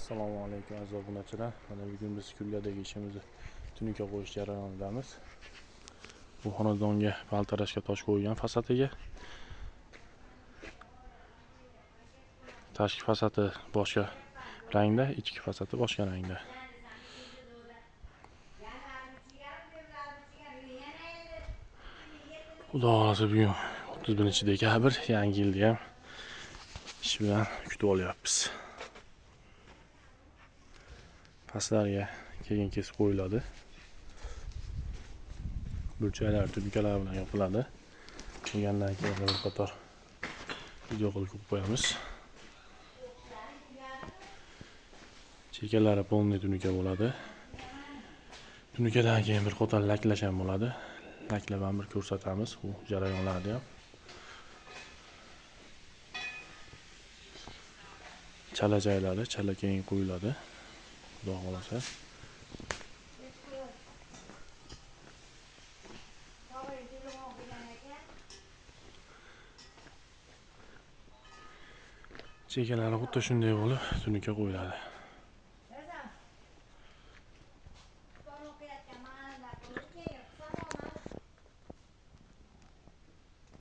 Assalomu alaykum aziz obunachilar. Mana bugun biz kulgadagi ishimizni tunuka qo'yish jarayonidamiz. Bu xonadonga baltarashga tosh qo'ygan fasadiga. Tashqi fasadi boshqa rangda, ichki fasadi boshqa rangda. Xudo xolasa bugun 31-dekabr, yangi yilni ham ish bilan kutib olyapmiz. Paslarga keyin kesib qo'yiladi. Burchaklar tunukalar bilan yopiladi. Kelgandan keyin bir qator video qilib qo'yamiz. Chekalari polniy tunuka bo'ladi. Tunukadan keyin bir qator laklash ham bo'ladi. Laklab ham bir ko'rsatamiz bu jarayonlarni ham. Chala joylari, chala keyin qo'yiladi. Xudo xolasa. Chekalari xuddi shunday bo'lib tunuka qo'yiladi.